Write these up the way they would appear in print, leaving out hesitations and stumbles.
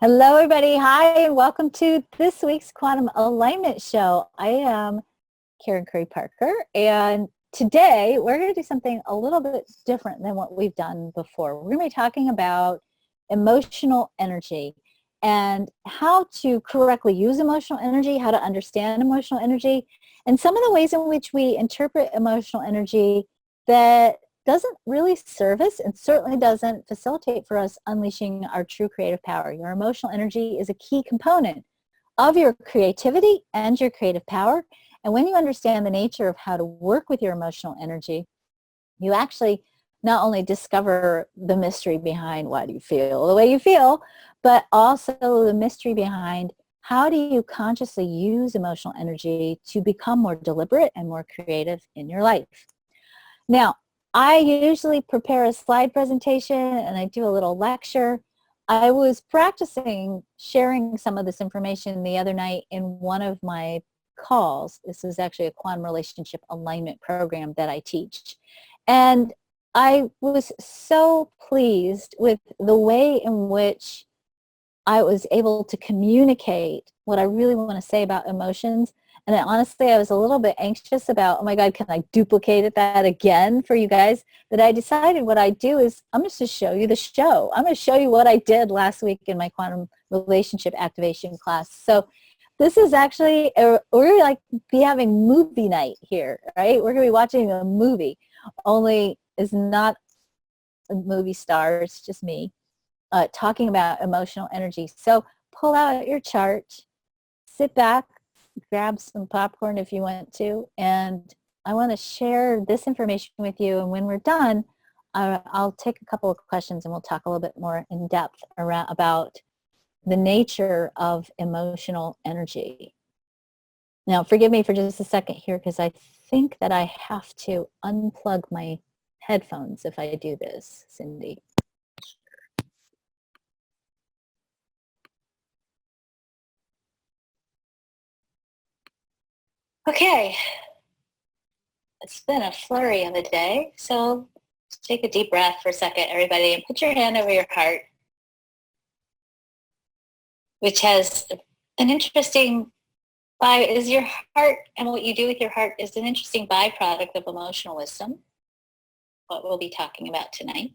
Hello, everybody. Hi, and welcome to this week's Quantum Alignment Show. I am Karen Curry Parker, and today we're going to do something a little bit different than what we've done before. We're going to be talking about emotional energy and how to correctly use emotional energy, how to understand emotional energy, and some of the ways in which we interpret emotional energy that doesn't really serve us and certainly doesn't facilitate for us unleashing our true creative power. Your emotional energy is a key component of your creativity and your creative power. And when you understand the nature of how to work with your emotional energy, you actually not only discover the mystery behind why do you feel the way you feel, but also the mystery behind how do you consciously use emotional energy to become more deliberate and more creative in your life. Now, I usually prepare a slide presentation and I do a little lecture. I was practicing sharing some of this information the other night in one of my calls. This is actually a quantum relationship alignment program that I teach. And I was so pleased with the way in which I was able to communicate what I really want to say about emotions. And honestly, I was a little bit anxious about, oh my God, can I duplicate that again for you guys? But I decided what I do is I'm just to show you the show. I'm going to show you what I did last week in my quantum relationship activation class. So this is actually, we're going to like be having movie night here, right? We're going to be watching a movie, only it's not a movie star, it's just me talking about emotional energy. So pull out your chart, sit back, grab some popcorn if you want to, and I want to share this information with you. And when we're done, I'll take a couple of questions and we'll talk a little bit more in depth about the nature of emotional energy. Now, forgive me for just a second here because I think that I have to unplug my headphones if I do this, Cindy. Okay, it's been a flurry of a day, so take a deep breath for a second, everybody, and put your hand over your heart, which has an interesting, is your heart and what you do with your heart is an interesting byproduct of emotional wisdom, what we'll be talking about tonight.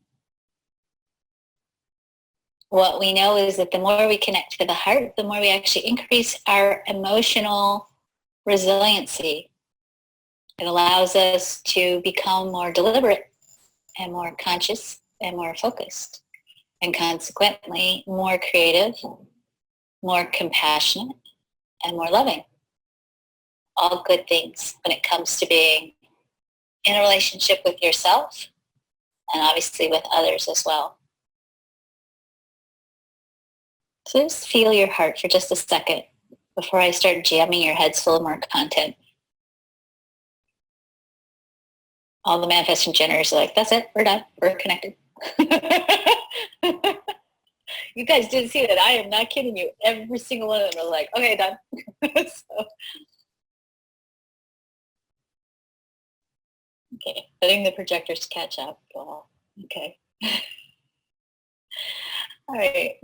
What we know is that the more we connect to the heart, the more we actually increase our emotional resiliency. It allows us to become more deliberate and more conscious and more focused, and consequently more creative, more compassionate, and more loving. All good things when it comes to being in a relationship with yourself and obviously with others as well. So just feel your heart for just a second before I start jamming your heads full of more content. All the manifesting generators are like, that's it, we're done, we're connected. You guys didn't see that. I am not kidding you. Every single one of them are like, okay, done. So, okay, letting the projectors catch up. Oh, okay. All right.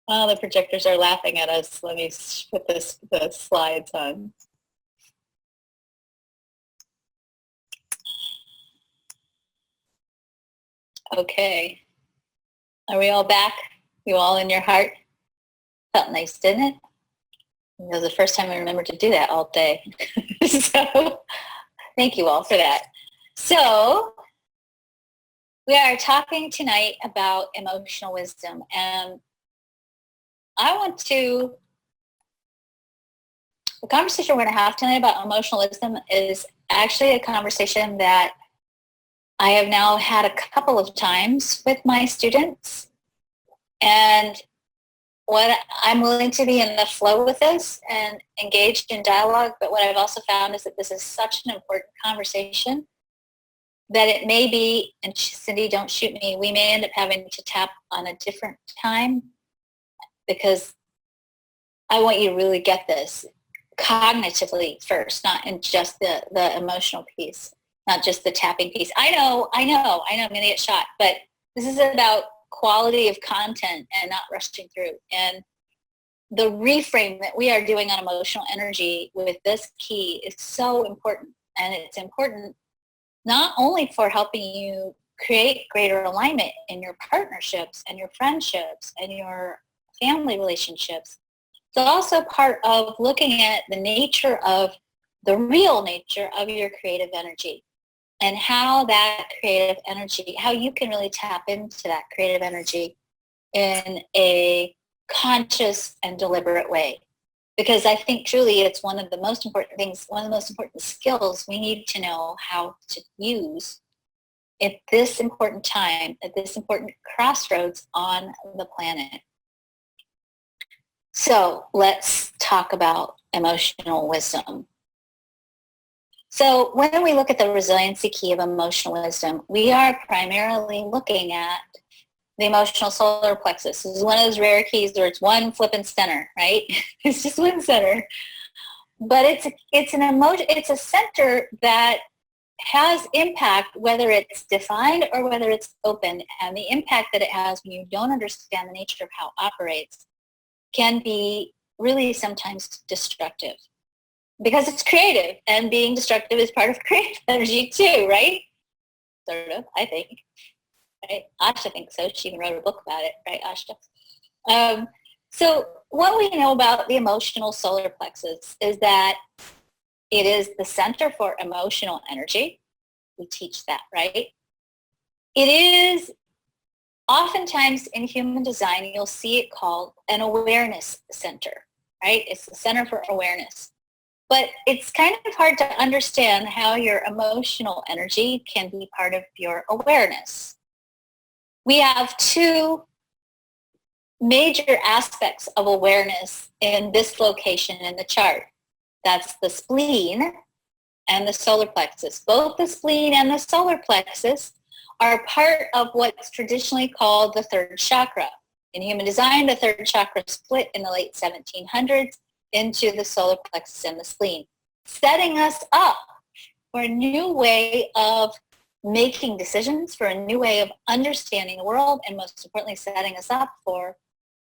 Well, the projectors are laughing at us. Let me put the slides on. Okay. Are we all back? You all in your heart? Felt nice, didn't it? It was the first time I remembered to do that all day. So thank you all for that. So we are talking tonight about emotional wisdom, and the conversation we're going to have tonight about emotional wisdom is actually a conversation that I have now had a couple of times with my students, and what I'm willing to be in the flow with this and engaged in dialogue, but what I've also found is that this is such an important conversation that it may be, and Cindy, don't shoot me, we may end up having to tap on a different time, because I want you to really get this cognitively first, not in just the emotional piece, not just the tapping piece. I know, I'm going to get shot, but this is about quality of content and not rushing through. And the reframe that we are doing on emotional energy with this key is so important. And it's important not only for helping you create greater alignment in your partnerships and your friendships and your family relationships, it's also part of looking at the nature of the real nature of your creative energy and how that creative energy, how you can really tap into that creative energy in a conscious and deliberate way. Because I think truly it's one of the most important things, one of the most important skills we need to know how to use at this important time, at this important crossroads on the planet. So let's talk about emotional wisdom. So when we look at the resiliency key of emotional wisdom, we are primarily looking at the emotional solar plexus. This is one of those rare keys where it's one flipping center, right? It's just one center. But it's a center that has impact, whether it's defined or whether it's open. And the impact that it has when you don't understand the nature of how it operates can be really sometimes destructive. Because it's creative, and being destructive is part of creative energy too, right? Sort of, I think. Right? Asha thinks so. She even wrote a book about it, right, Asha? So what we know about the emotional solar plexus is that it is the center for emotional energy. We teach that, right? It is oftentimes in human design, you'll see it called an awareness center, right? It's the center for awareness. But it's kind of hard to understand how your emotional energy can be part of your awareness. We have two major aspects of awareness in this location in the chart. That's the spleen and the solar plexus. Both the spleen and the solar plexus are part of what's traditionally called the third chakra. In human design, the third chakra split in the late 1700s into the solar plexus and the spleen, setting us up for a new way of making decisions, for a new way of understanding the world, and most importantly, setting us up for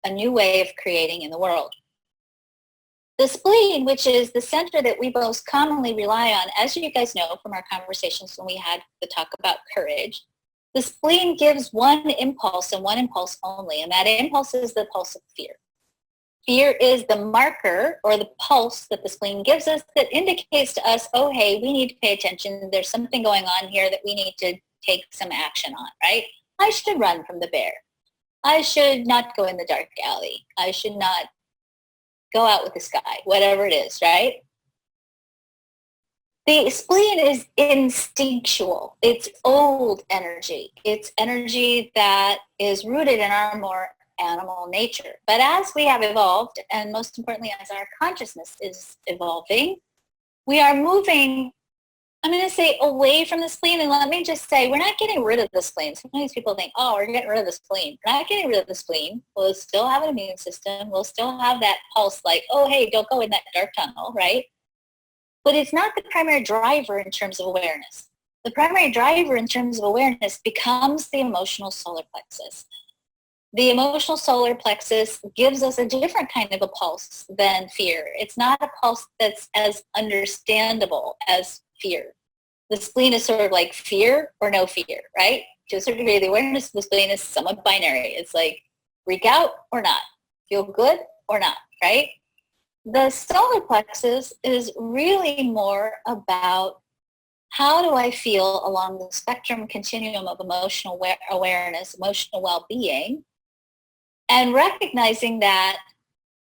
a new way of creating in the world. The spleen, which is the center that we most commonly rely on, as you guys know from our conversations when we had the talk about courage, the spleen gives one impulse and one impulse only, and that impulse is the pulse of fear. Fear is the marker or the pulse that the spleen gives us that indicates to us, oh, hey, we need to pay attention. There's something going on here that we need to take some action on, right? I should run from the bear. I should not go in the dark alley. I should not go out with this guy, whatever it is, right? The spleen is instinctual. It's old energy. It's energy that is rooted in our more animal nature. But as we have evolved, and most importantly, as our consciousness is evolving, we are moving, I'm going to say, away from the spleen. And let me just say, we're not getting rid of the spleen. Sometimes people think, oh, we're getting rid of the spleen. We're not getting rid of the spleen. We'll still have an immune system. We'll still have that pulse like, oh, hey, don't go in that dark tunnel, right? But it's not the primary driver in terms of awareness. The primary driver in terms of awareness becomes the emotional solar plexus. The emotional solar plexus gives us a different kind of a pulse than fear. It's not a pulse that's as understandable as fear. The spleen is sort of like fear or no fear, right? To a certain degree, the awareness of the spleen is somewhat binary. It's like freak out or not, feel good or not, right? The solar plexus is really more about how do I feel along the spectrum continuum of emotional awareness, emotional well-being, and recognizing that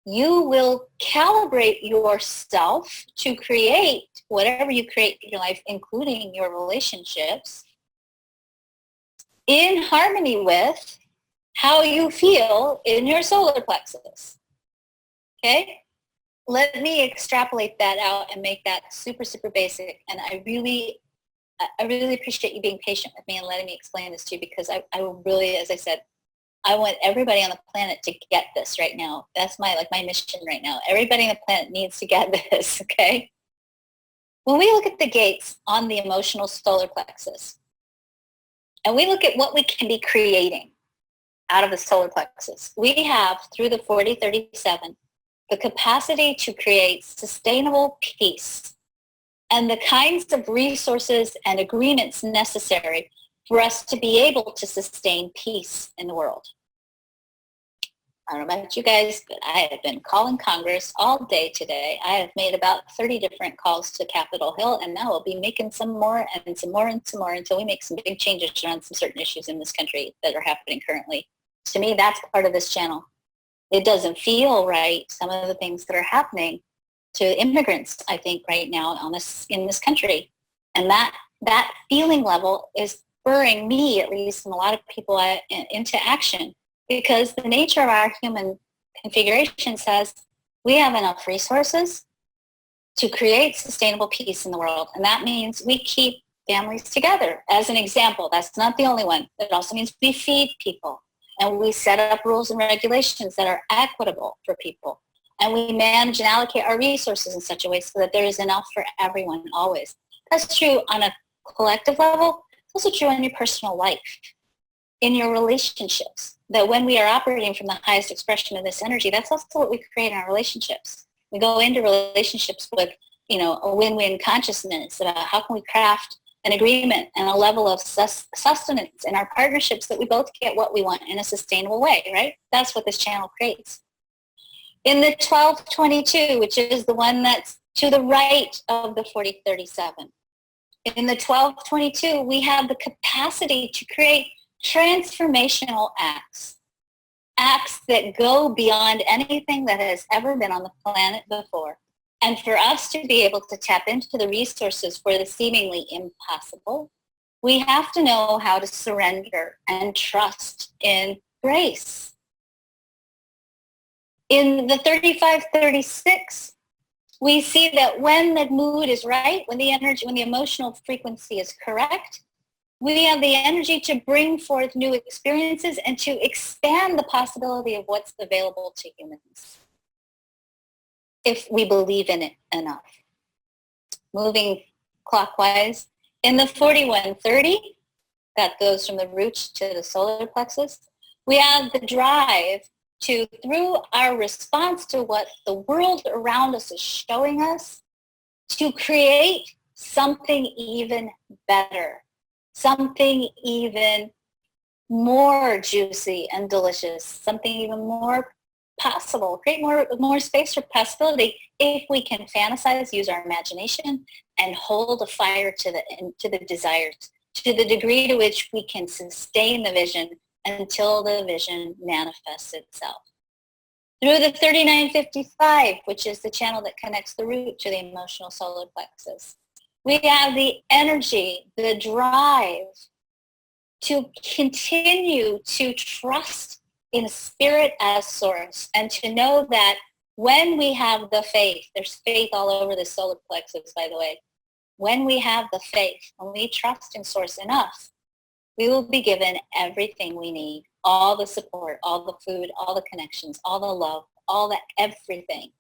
you will calibrate yourself to create whatever you create in your life, including your relationships, in harmony with how you feel in your solar plexus. Okay? Let me extrapolate that out and make that super, super basic. And I really appreciate you being patient with me and letting me explain this to you, because I really, as I said, I want everybody on the planet to get this right now. That's my mission right now. Everybody on the planet needs to get this, okay? When we look at the gates on the emotional solar plexus, and we look at what we can be creating, out of the solar plexus. We have, through the 4037, the capacity to create sustainable peace and the kinds of resources and agreements necessary for us to be able to sustain peace in the world. I don't know about you guys, but I have been calling Congress all day today. I have made about 30 different calls to Capitol Hill, and now I'll be making some more and some more and some more until we make some big changes around some certain issues in this country that are happening currently. To me, that's part of this channel. It doesn't feel right, some of the things that are happening to immigrants, I think, right now in this country. And that feeling level is spurring me, at least, and a lot of people into action, because the nature of our human configuration says we have enough resources to create sustainable peace in the world. And that means we keep families together. As an example, that's not the only one. It also means we feed people, and we set up rules and regulations that are equitable for people. And we manage and allocate our resources in such a way so that there is enough for everyone always. That's true on a collective level. It's also true in your personal life, in your relationships, that when we are operating from the highest expression of this energy, that's also what we create in our relationships. We go into relationships with, a win-win consciousness about how can we craft an agreement and a level of sustenance in our partnerships that we both get what we want in a sustainable way, right? That's what this channel creates. In the 1222, which is the one that's to the right of the 4037, in the 1222, we have the capacity to create transformational acts that go beyond anything that has ever been on the planet before. And for us to be able to tap into the resources for the seemingly impossible, we have to know how to surrender and trust in grace. In the 3536, we see that when the mood is right, when the emotional frequency is correct, we have the energy to bring forth new experiences and to expand the possibility of what's available to humans, if we believe in it enough. Moving clockwise, in the 4130, that goes from the root to the solar plexus, we have the drive to, through our response to what the world around us is showing us, to create something even better, something even more juicy and delicious, something even more possible, create more space for possibility if we can fantasize, use our imagination, and hold a fire to the desires, to the degree to which we can sustain the vision until the vision manifests itself. Through the 3955, which is the channel that connects the root to the emotional solar plexus, we have the energy, the drive to continue to trust in spirit as source, and to know that when we have the faith, there's faith all over the solar plexus, by the way. When we have the faith, when we trust in source enough, we will be given everything we need, all the support, all the food, all the connections, all the love, all the everything.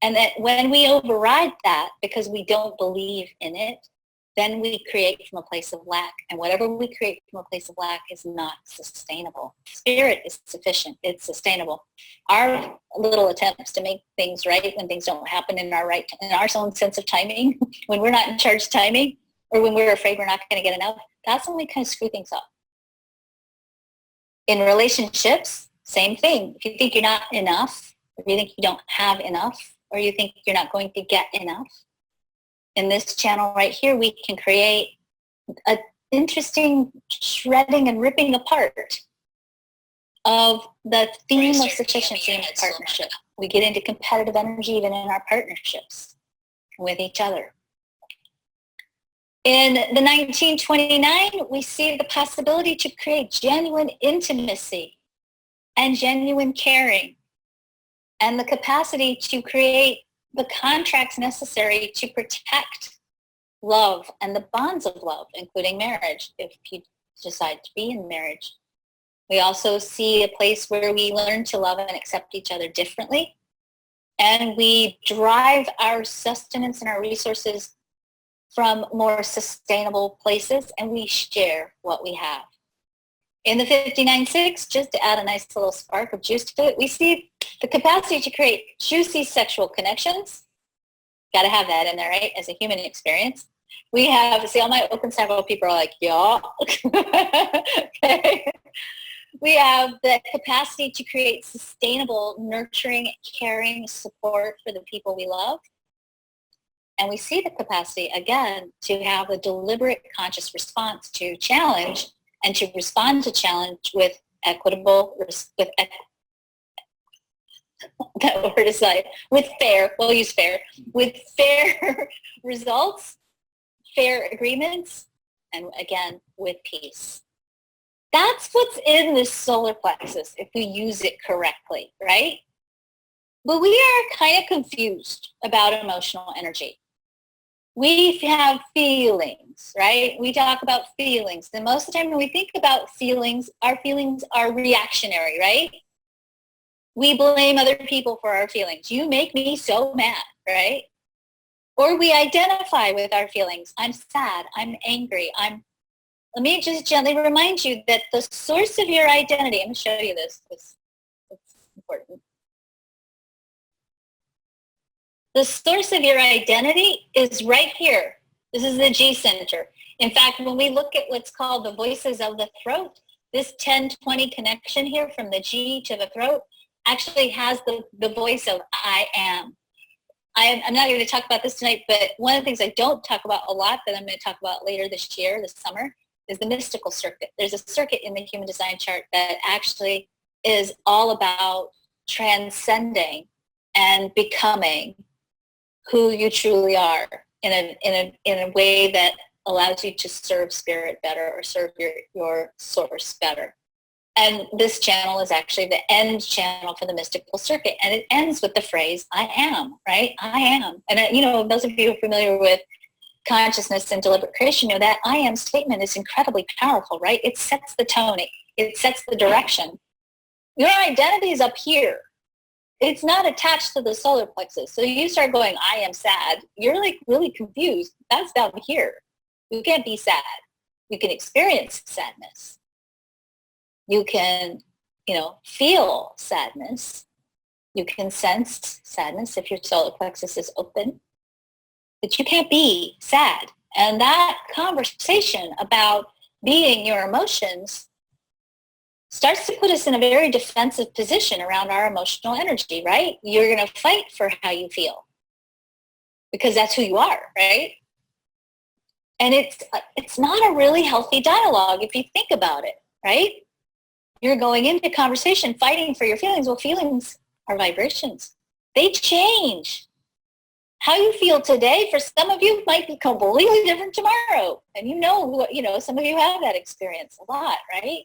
And that when we override that because we don't believe in it, then we create from a place of lack. And whatever we create from a place of lack is not sustainable. Spirit is sufficient. It's sustainable. Our little attempts to make things right when things don't happen in our own sense of timing, when we're not in charge of timing, or when we're afraid we're not going to get enough, that's when we kind of screw things up. In relationships, same thing. If you think you're not enough, or you think you don't have enough, or you think you're not going to get enough, in this channel right here, we can create an interesting shredding and ripping apart of the theme of sufficiency in partnership. We get into competitive energy even in our partnerships with each other. In the 1929, we see the possibility to create genuine intimacy and genuine caring, and the capacity to create the contracts necessary to protect love and the bonds of love, including marriage, if you decide to be in marriage. We also see a place where we learn to love and accept each other differently, and we drive our sustenance and our resources from more sustainable places, and we share what we have. In the 59.6, just to add a nice little spark of juice to it, we see the capacity to create juicy sexual connections. Got to have that in there, right? As a human experience. We have, see, all my open cycle people are like, yeah. Okay. We have the capacity to create sustainable, nurturing, caring support for the people we love. And we see the capacity, again, to have a deliberate, conscious response to challenge and to respond to challenge with equitable, that word aside, with fair, we'll use fair, with fair results, fair agreements, and again, with peace. That's what's in this solar plexus if we use it correctly, right? But we are kind of confused about emotional energy. We have feelings, right? We talk about feelings. And most of the time when we think about feelings, our feelings are reactionary, right? We blame other people for our feelings. You make me so mad, right? Or we identify with our feelings. I'm sad. I'm angry. Let me just gently remind you that the source of your identity, I'm going to show you this. It's important. The source of your identity is right here. This is the G center. In fact, when we look at what's called the voices of the throat, this 10-20 connection here from the G to the throat actually has the voice of I am. I'm not going to talk about this tonight, but one of the things I don't talk about a lot that I'm going to talk about later this year, this summer, is the mystical circuit. There's a circuit in the human design chart that actually is all about transcending and becoming who you truly are in a way that allows you to serve spirit better or serve your source better. And this channel is actually the end channel for the mystical circuit. And it ends with the phrase, I am, right? I am. And, those of you who are familiar with consciousness and deliberate creation know that I am statement is incredibly powerful, right? It sets the tone. It sets the direction. Your identity is up here. It's not attached to the solar plexus. So you start going, I am sad. You're like really confused. That's down here. You can't be sad. You can experience sadness. You can, feel sadness. You can sense sadness if your solar plexus is open. But you can't be sad. And that conversation about being your emotions starts to put us in a very defensive position around our emotional energy, right? You're going to fight for how you feel because that's who you are, right? And it's not a really healthy dialogue if you think about it, right? You're going into conversation fighting for your feelings. Well, feelings are vibrations. They change. How you feel today for some of you might be completely different tomorrow. And some of you have that experience a lot, right?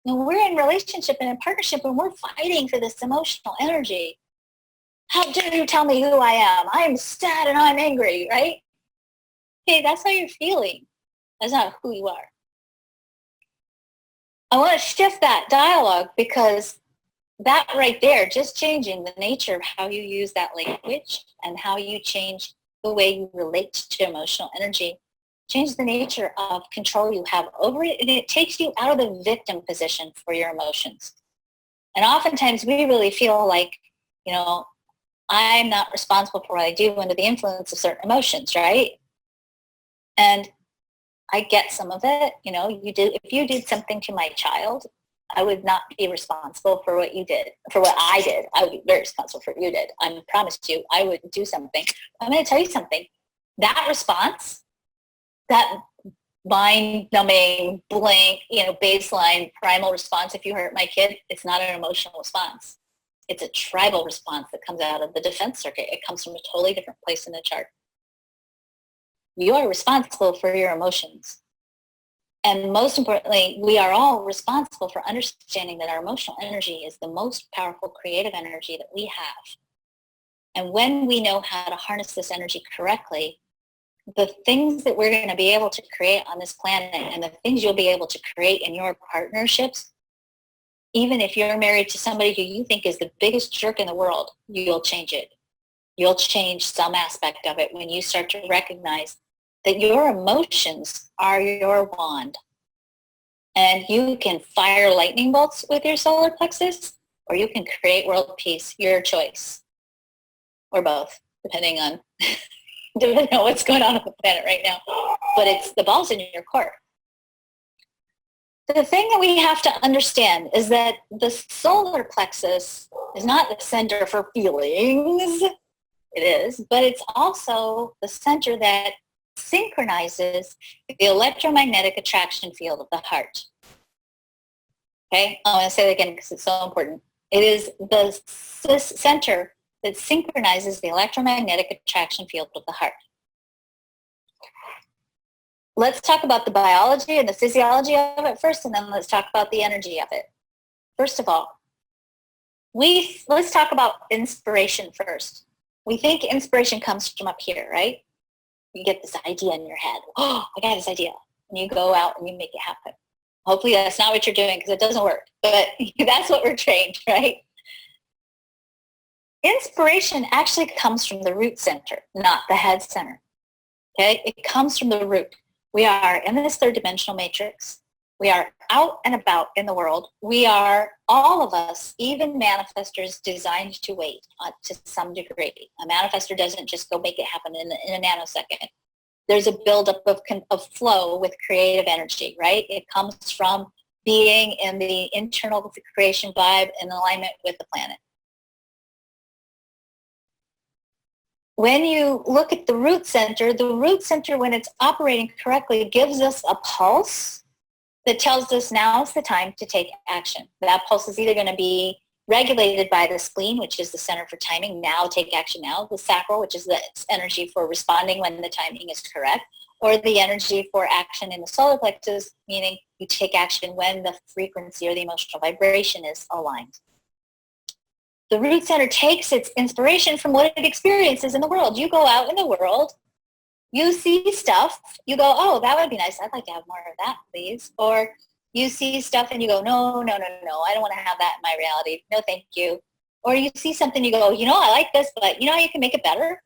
When we're in relationship and in partnership and we're fighting for this emotional energy, how dare you tell me who I am? I'm sad and I'm angry, right? Okay, that's how you're feeling. That's not who you are. I want to shift that dialogue because that right there, just changing the nature of how you use that language and how you change the way you relate to emotional energy, change the nature of control you have over it, and it takes you out of the victim position for your emotions. And oftentimes we really feel like, I'm not responsible for what I do under the influence of certain emotions, right? And I get some of it. If you did something to my child, I would not be responsible for what you did, for what I did. I would be very responsible for what you did. I promised you I would do something. I'm going to tell you something. That response, that mind-numbing, blank, baseline primal response, if you hurt my kid, it's not an emotional response. It's a tribal response that comes out of the defense circuit. It comes from a totally different place in the chart. You are responsible for your emotions. And most importantly, we are all responsible for understanding that our emotional energy is the most powerful creative energy that we have. And when we know how to harness this energy correctly, the things that we're going to be able to create on this planet and the things you'll be able to create in your partnerships, even if you're married to somebody who you think is the biggest jerk in the world, you'll change it. You'll change some aspect of it when you start to recognize that your emotions are your wand. And you can fire lightning bolts with your solar plexus, or you can create world peace, your choice, or both, depending on what's going on the planet right now. But it's the ball's in your court. The thing that we have to understand is that the solar plexus is not the center for feelings. It is, but it's also the center that synchronizes the electromagnetic attraction field of the heart. Okay, I'm going to say that again because it's so important. It is the center that synchronizes the electromagnetic attraction field of the heart. Let's talk about the biology and the physiology of it first, and then let's talk about the energy of it. First of all, let's talk about inspiration first. We think inspiration comes from up here, right? You get this idea in your head. Oh, I got this idea. And you go out and you make it happen. Hopefully that's not what you're doing because it doesn't work. But that's what we're trained, right? Inspiration actually comes from the root center, not the head center. Okay? It comes from the root. We are in this third dimensional matrix. We are out and about in the world. We are, all of us, even manifestors, designed to wait to some degree. A manifestor doesn't just go make it happen in a nanosecond. There's a buildup of flow with creative energy, right? It comes from being in the internal creation vibe in alignment with the planet. When you look at the root center, when it's operating correctly, gives us a pulse that tells us now's the time to take action. That pulse is either going to be regulated by the spleen, which is the center for timing, now take action now, the sacral, which is the energy for responding when the timing is correct, or the energy for action in the solar plexus, meaning you take action when the frequency or the emotional vibration is aligned. The root center takes its inspiration from what it experiences in the world. You go out in the world, you see stuff, you go, oh, that would be nice. I'd like to have more of that, please. Or you see stuff and you go, no, I don't want to have that in my reality. No, thank you. Or you see something, you go, I like this, but you know how you can make it better?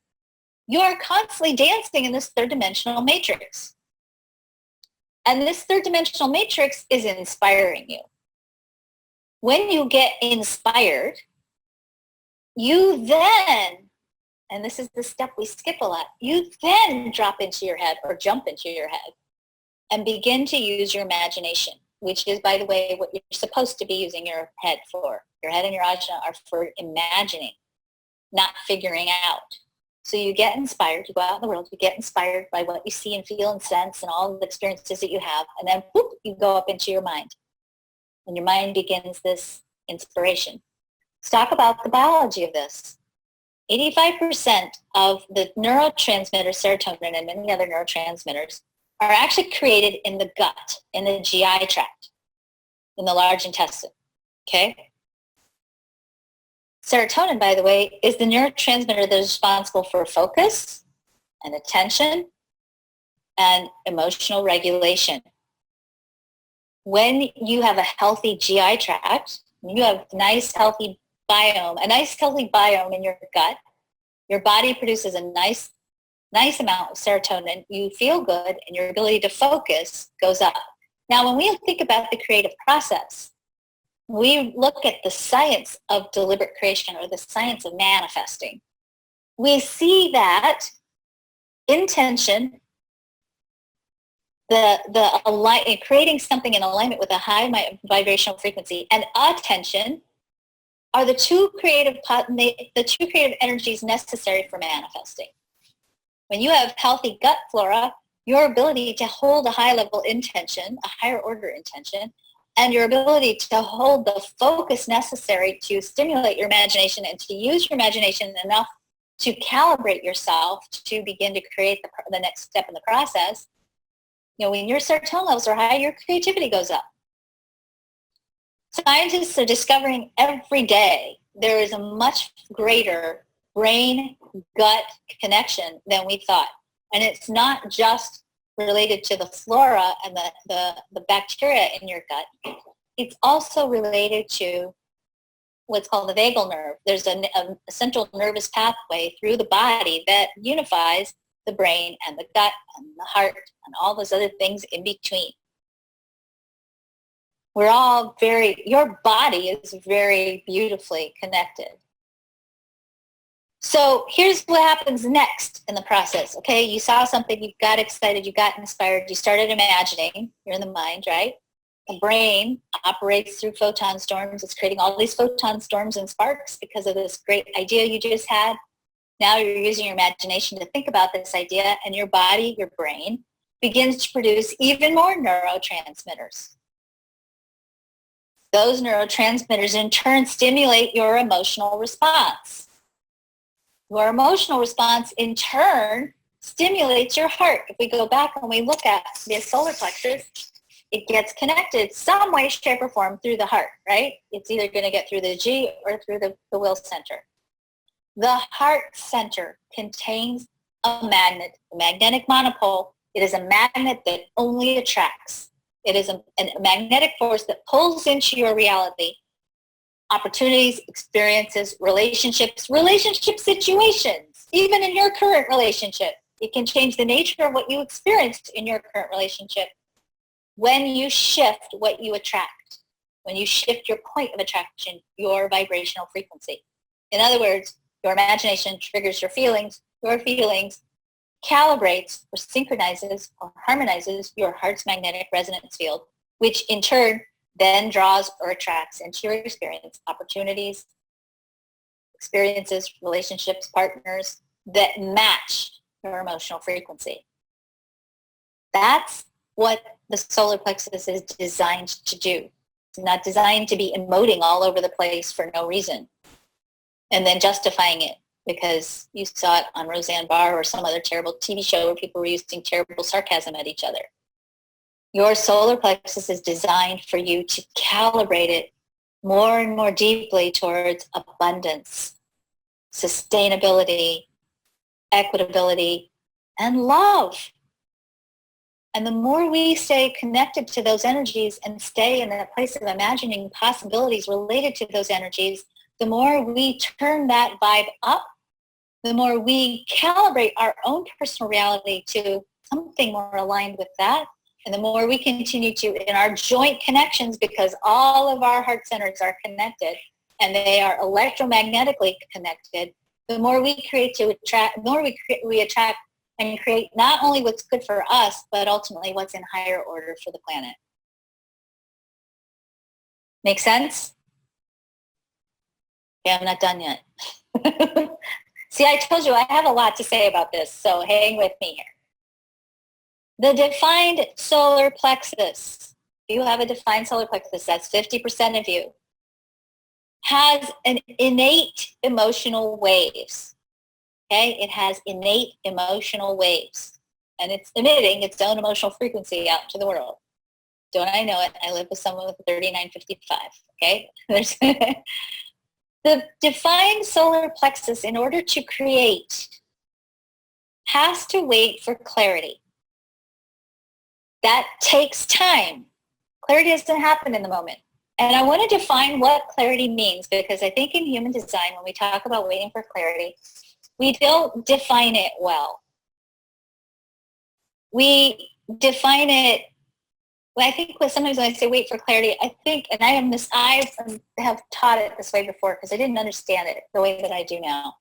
You are constantly dancing in this third dimensional matrix. And this third dimensional matrix is inspiring you. When you get inspired, you then, and this is the step we skip a lot, you then drop into your head or jump into your head and begin to use your imagination, which is, by the way, what you're supposed to be using your head for. Your head and your ajna are for imagining, not figuring out. So you get inspired, you go out in the world, you get inspired by what you see and feel and sense and all the experiences that you have, and then whoop, you go up into your mind. And your mind begins this inspiration. Let's talk about the biology of this. 85% of the neurotransmitter serotonin and many other neurotransmitters are actually created in the gut, in the GI tract, in the large intestine, okay? Serotonin, by the way, is the neurotransmitter that is responsible for focus and attention and emotional regulation. When you have a healthy GI tract, when you have a nice healthy biome in your gut, your body produces a nice amount of serotonin, you feel good, and your ability to focus goes up. Now, when we think about the creative process, we look at the science of deliberate creation or the science of manifesting. We see that intention, creating something in alignment with a high vibrational frequency, and attention are the two creative energies necessary for manifesting. When you have healthy gut flora, your ability to hold a high level intention, a higher order intention, and your ability to hold the focus necessary to stimulate your imagination and to use your imagination enough to calibrate yourself to begin to create the next step in the process. When your serotonin levels are high, your creativity goes up. Scientists are discovering every day there is a much greater brain-gut connection than we thought. And it's not just related to the flora and the bacteria in your gut. It's also related to what's called the vagal nerve. There's a central nervous pathway through the body that unifies the brain and the gut and the heart and all those other things in between. Your body is very beautifully connected. So here's what happens next in the process, okay? You saw something, you got excited, you got inspired, you started imagining. You're in the mind, right? The brain operates through photon storms. It's creating all these photon storms and sparks because of this great idea you just had. Now you're using your imagination to think about this idea, and your body, your brain, begins to produce even more neurotransmitters. Those neurotransmitters in turn stimulate your emotional response. Your emotional response in turn stimulates your heart. If we go back and we look at the solar plexus, it gets connected some way, shape, or form through the heart, right? It's either going to get through the G or through the will center. The heart center contains a magnet, a magnetic monopole. It is a magnet that only attracts. It is a magnetic force that pulls into your reality opportunities, experiences, relationship situations. Even in your current relationship, it can change the nature of what you experienced in your current relationship when you shift what you attract, when you shift your point of attraction, your vibrational frequency. In other words, your imagination triggers your feelings calibrates or synchronizes or harmonizes your heart's magnetic resonance field, which in turn then draws or attracts into your experience opportunities, experiences, relationships, partners that match your emotional frequency. That's what the solar plexus is designed to do. It's not designed to be emoting all over the place for no reason and then justifying it because you saw it on Roseanne Barr or some other terrible TV show where people were using terrible sarcasm at each other. Your solar plexus is designed for you to calibrate it more and more deeply towards abundance, sustainability, equitability, and love. And the more we stay connected to those energies and stay in that place of imagining possibilities related to those energies, the more we turn that vibe up, the more we calibrate our own personal reality to something more aligned with that, and the more we continue to, in our joint connections, because all of our heart centers are connected and they are electromagnetically connected, the more we create to attract, the more we attract and create not only what's good for us, but ultimately what's in higher order for the planet. Make sense? Okay, I'm not done yet. See, I told you I have a lot to say about this, so hang with me here. The defined solar plexus, you have a defined solar plexus, that's 50% of you, has an innate emotional waves. Okay, it has innate emotional waves, and it's emitting its own emotional frequency out to the world. Don't I know it? I live with someone with 3955, okay? The defined solar plexus, in order to create, has to wait for clarity. That takes time. Clarity doesn't happen in the moment. And I want to define what clarity means, because I think in human design, when we talk about waiting for clarity, we don't define it well. We define it, well, I think sometimes when I say wait for clarity, I think, and I have taught it this way before because I didn't understand it the way that I do now.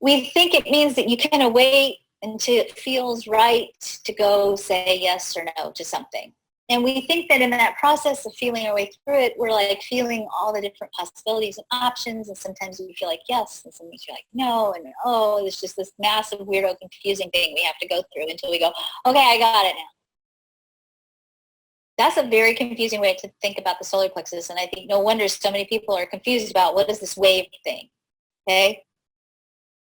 We think it means that you kind of wait until it feels right to go say yes or no to something. And we think that in that process of feeling our way through it, we're like feeling all the different possibilities and options. And sometimes we feel like yes, and sometimes you're like no, and oh, it's just this massive, weirdo, confusing thing we have to go through until we go, okay, I got it now. That's a very confusing way to think about the solar plexus. And I think no wonder so many people are confused about what is this wave thing, okay?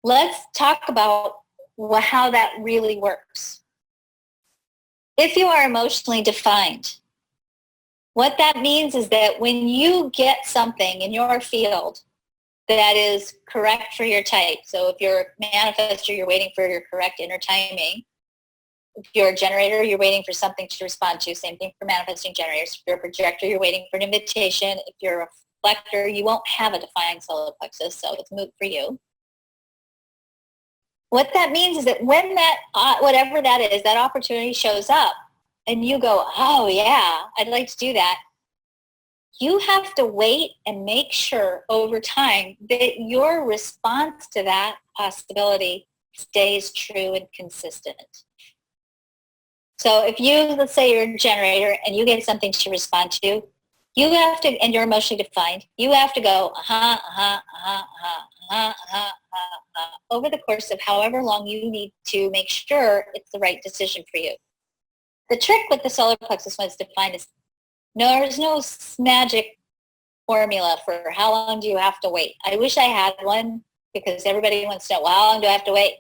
Let's talk about how that really works. If you are emotionally defined, what that means is that when you get something in your field that is correct for your type, so if you're a manifestor, you're waiting for your correct inner timing. If you're a generator, you're waiting for something to respond to. Same thing for manifesting generators. If you're a projector, you're waiting for an invitation. If you're a reflector, you won't have a defined solar plexus, so it's moot for you. What that means is that when that, whatever that is, that opportunity shows up, and you go, oh yeah, I'd like to do that, you have to wait and make sure over time that your response to that possibility stays true and consistent. So if you, let's say you're a generator and you get something to respond to, you have to, and you're emotionally defined, you have to go, over the course of however long you need to make sure it's the right decision for you. The trick with the solar plexus when it's defined is there's no magic formula for how long do you have to wait. I wish I had one, because everybody wants to know, well, how long do I have to wait?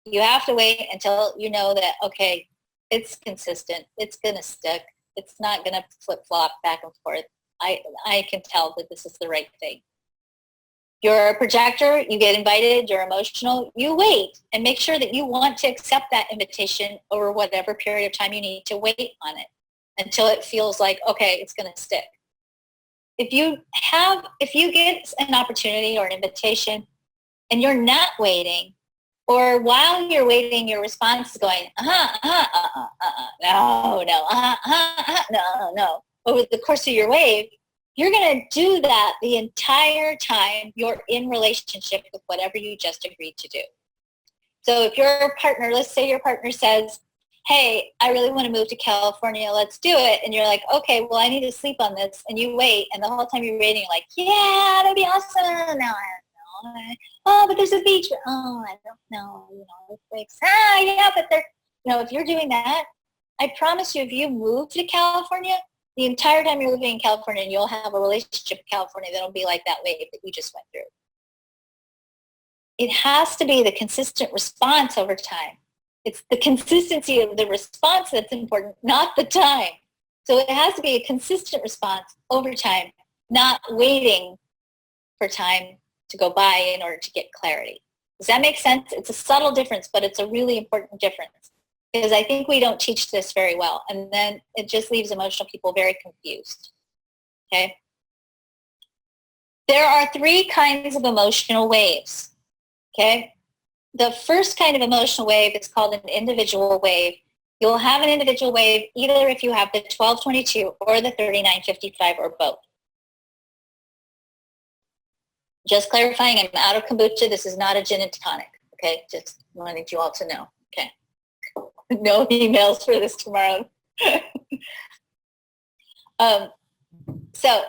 You have to wait until you know that, okay, it's consistent, it's going to stick, it's not going to flip-flop back and forth. I can tell that this is the right thing. You're a projector, you get invited, you're emotional, you wait and make sure that you want to accept that invitation over whatever period of time you need to wait on it until it feels like, okay, it's going to stick. If you get an opportunity or an invitation and you're not waiting, or while you're waiting, your response is going, no. Over the course of your wave, you're going to do that the entire time you're in relationship with whatever you just agreed to do. So if your partner, let's say your partner says, hey, I really want to move to California, let's do it. And you're like, okay, well, I need to sleep on this. And you wait, and the whole time you're waiting, you're like, yeah, that'd be awesome. No, oh, but there's a beach. Oh, I don't know. Yeah, but there, if you're doing that, I promise you, if you move to California, the entire time you're living in California, you'll have a relationship with California that'll be like that wave that you just went through. It has to be the consistent response over time. It's the consistency of the response that's important, not the time. So it has to be a consistent response over time, not waiting for time to go by in order to get clarity. Does that make sense? It's a subtle difference, but it's a really important difference, because I think we don't teach this very well, and then it just leaves emotional people very confused. Okay? There are 3 kinds of emotional waves. Okay? The first kind of emotional wave is called an individual wave. You'll have an individual wave either if you have the 1222 or the 3955 or both. Just clarifying, I'm out of kombucha. This is not a gin and tonic. Okay? Just wanted you all to know. Okay? No emails for this tomorrow. So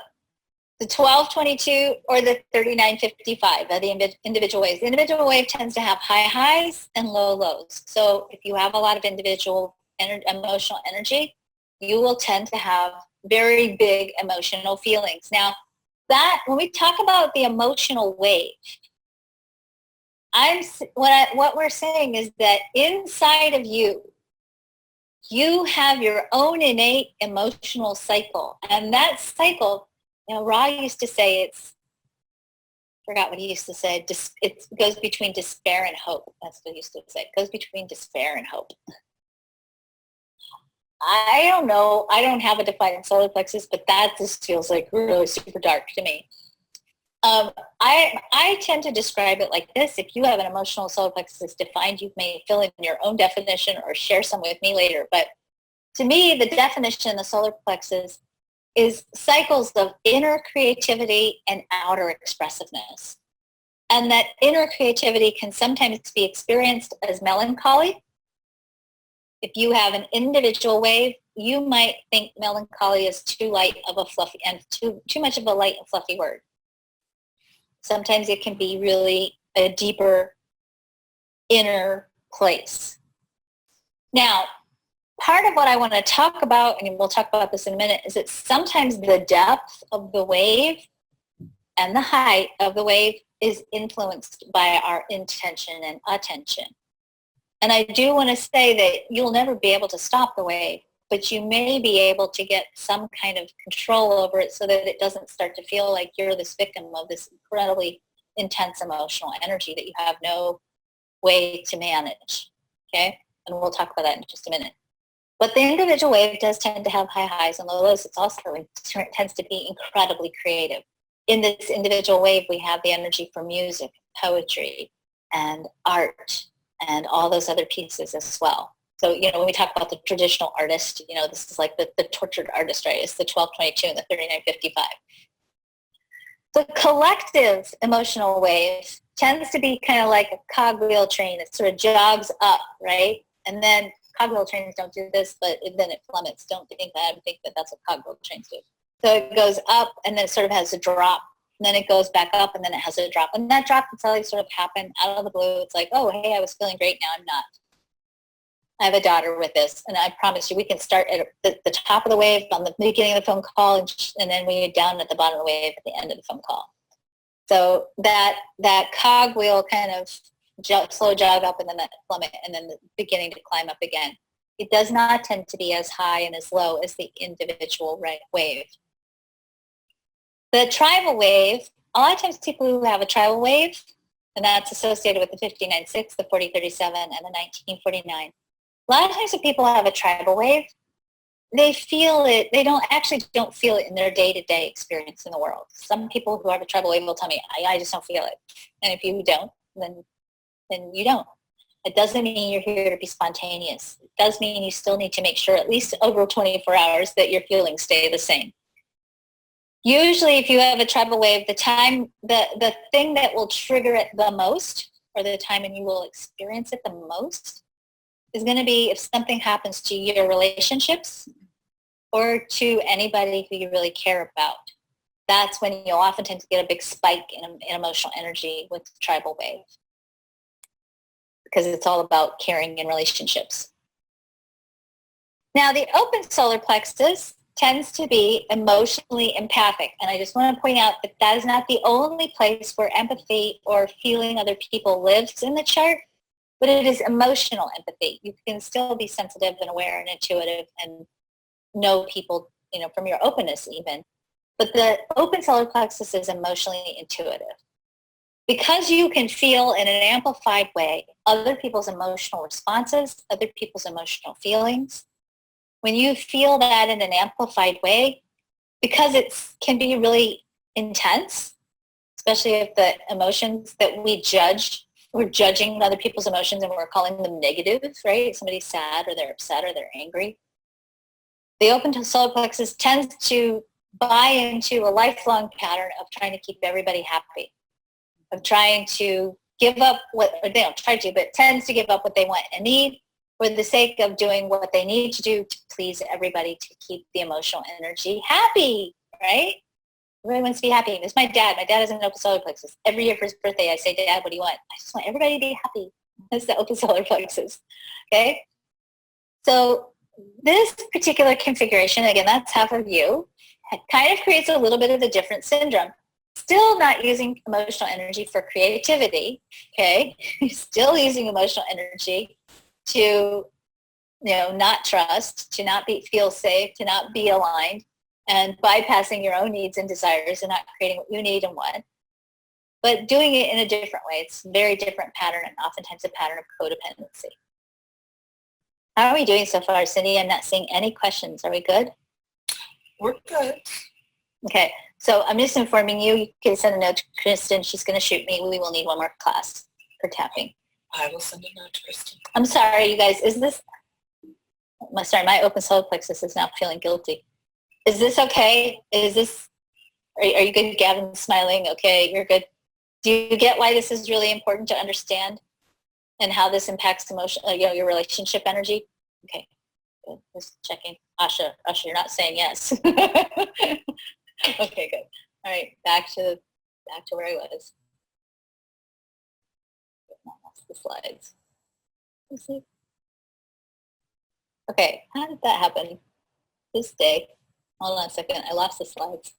the 1222 or the 3955 are the individual waves. The individual wave tends to have high highs and low lows. So if you have a lot of individual emotional energy, you will tend to have very big emotional feelings. Now, that when we talk about the emotional wave, what we're saying is that inside of you, you have your own innate emotional cycle. And that cycle, Ra used to say forgot what he used to say, it goes between despair and hope. That's what he used to say. It goes between despair and hope. I don't know. I don't have a defined solar plexus, but that just feels like really super dark to me. I tend to describe it like this. If you have an emotional solar plexus defined, you may fill in your own definition or share some with me later. But to me, the definition of the solar plexus is cycles of inner creativity and outer expressiveness. And that inner creativity can sometimes be experienced as melancholy. If you have an individual wave, you might think melancholy is too light of a fluffy and too much of a light and fluffy word. Sometimes it can be really a deeper inner place. Now, part of what I want to talk about, and we'll talk about this in a minute, is that sometimes the depth of the wave and the height of the wave is influenced by our intention and attention. And I do want to say that you'll never be able to stop the wave, but you may be able to get some kind of control over it so that it doesn't start to feel like you're this victim of this incredibly intense emotional energy that you have no way to manage. Okay? And we'll talk about that in just a minute. But the individual wave does tend to have high highs and low lows. It tends to be incredibly creative. In this individual wave, we have the energy for music, poetry, and art, and all those other pieces as well. So, when we talk about the traditional artist, this is like the tortured artist, right? It's the 1222 and the 3955. The collective emotional wave tends to be kind of like a cogwheel train that sort of jogs up, right? And then cogwheel trains don't do this, but then it plummets. Don't think that. I think that that's what cogwheel trains do. So it goes up and then it sort of has a drop. And then it goes back up and then it has a drop. And that drop can suddenly sort of happen out of the blue. It's like, oh, hey, I was feeling great. Now I'm not. I have a daughter with this. And I promise you, we can start at the top of the wave on the beginning of the phone call, and then we're down at the bottom of the wave at the end of the phone call. So that cogwheel kind of slow jog up and then that plummet and then the beginning to climb up again. It does not tend to be as high and as low as the individual wave. The tribal wave, a lot of times people who have a tribal wave, and that's associated with the 59.6, the 40.37, and the 19.49. A lot of times when people have a tribal wave, they feel it, they don't feel it in their day-to-day experience in the world. Some people who have a tribal wave will tell me, I just don't feel it. And if you don't, then you don't. It doesn't mean you're here to be spontaneous. It does mean you still need to make sure at least over 24 hours that your feelings stay the same. Usually if you have a tribal wave, the thing that will trigger it the most, or the time when you will experience it the most, is going to be if something happens to your relationships or to anybody who you really care about. That's when you'll often tend to get a big spike in emotional energy with the tribal wave, because it's all about caring in relationships. Now, the open solar plexus tends to be emotionally empathic. And I just want to point out that that is not the only place where empathy or feeling other people lives in the chart, but it is emotional empathy. You can still be sensitive and aware and intuitive and know people, from your openness even. But the open solar plexus is emotionally intuitive. Because you can feel in an amplified way other people's emotional responses, other people's emotional feelings, when you feel that in an amplified way, because it can be really intense, especially if the emotions that we judge, we're judging other people's emotions and we're calling them negative, right? Somebody's sad or they're upset or they're angry. The open solar plexus tends to buy into a lifelong pattern of trying to keep everybody happy, of trying to give up what, or they don't try to, but tends to give up what they want and need for the sake of doing what they need to do to please everybody, to keep the emotional energy happy, right? Everybody wants to be happy. This is my dad. My dad has an open solar plexus. Every year for his birthday, I say, Dad, what do you want? I just want everybody to be happy. That's the open solar plexus, okay? So this particular configuration, again, that's half of you, kind of creates a little bit of a different syndrome. Still not using emotional energy for creativity, okay? Still using emotional energy to, not trust, to not feel safe, to not be aligned, and bypassing your own needs and desires and not creating what you need and want, but doing it in a different way. It's a very different pattern and oftentimes a pattern of codependency. How are we doing so far, Cindy? I'm not seeing any questions. Are we good? We're good. Okay, so I'm just informing you, you can send a note to Kristen. She's going to shoot me. We will need one more class for tapping. I will send a note to Kristen. I'm sorry, you guys. My open solar plexus is now feeling guilty. Is this okay? Are you good, Gavin? Smiling? Okay, you're good. Do you get why this is really important to understand and how this impacts your relationship energy? Okay, good. Just checking. Asha, you're not saying yes. Okay, good. All right, back to where I was. That's the slides. Let's see. Okay, how did that happen? This day. Hold on a second. I lost the slides.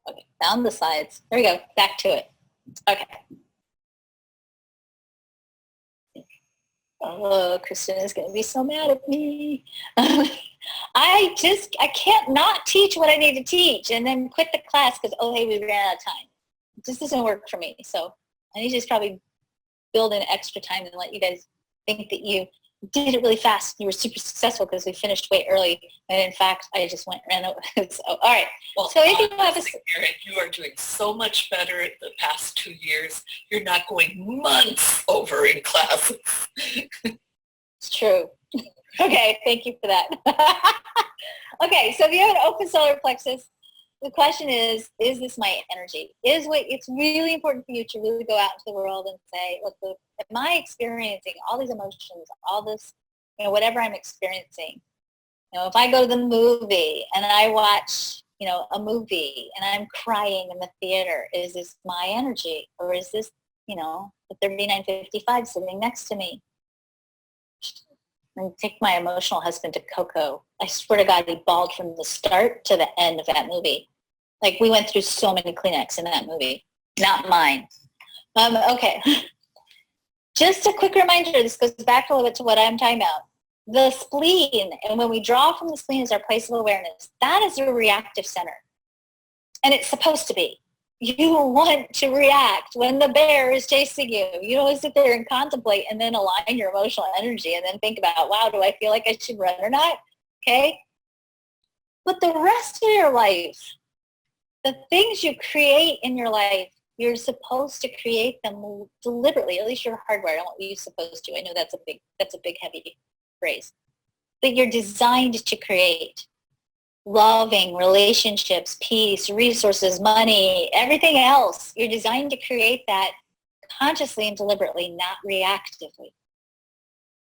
Okay, found the slides. There we go. Back to it. Okay. Oh, Christina's going to be so mad at me. I can't not teach what I need to teach and then quit the class because, oh, hey, we ran out of time. It just doesn't work for me. So I need to just probably build in extra time and let you guys think that you did it really fast. You were super successful because we finished way early. And in fact, I just ran over. So, all right. Well, So if you have Karen, you are doing so much better the past 2 years. You're not going months over in classes. It's true. Okay, thank you for that. Okay, so if you have an open solar plexus, the question is this my energy? It's really important for you to really go out into the world and say, look, am I experiencing all these emotions, all this, whatever I'm experiencing? If I go to the movie and I watch, a movie and I'm crying in the theater, is this my energy? Or is this, the 3955 sitting next to me? And take my emotional husband to Coco. I swear to God, he bawled from the start to the end of that movie. Like, we went through so many Kleenex in that movie. Not mine. Okay. Just a quick reminder, this goes back a little bit to what I'm talking about. The spleen, and when we draw from the spleen is our place of awareness. That is your reactive center. And it's supposed to be. You want to react when the bear is chasing you. You don't sit there and contemplate and then align your emotional energy and then think about, wow, do I feel like I should run or not? Okay? But the rest of your life, the things you create in your life, you're supposed to create them deliberately. At least you're hardwired. I don't know what you're supposed to. I know that's a big, heavy phrase. But you're designed to create loving relationships, peace, resources, money, everything else. You're designed to create that consciously and deliberately, not reactively.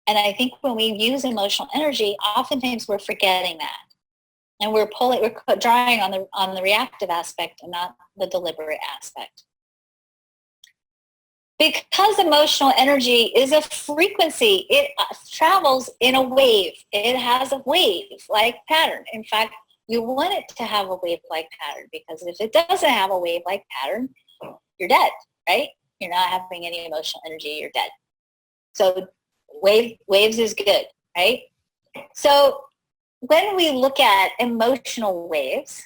And I think when we use emotional energy, oftentimes we're forgetting that. And we're drawing on the reactive aspect and not the deliberate aspect. Because emotional energy is a frequency, it travels in a wave. It has a wave-like pattern. In fact, you want it to have a wave-like pattern, because if it doesn't have a wave-like pattern, you're dead, right? You're not having any emotional energy, you're dead. So waves is good, right? So when we look at emotional waves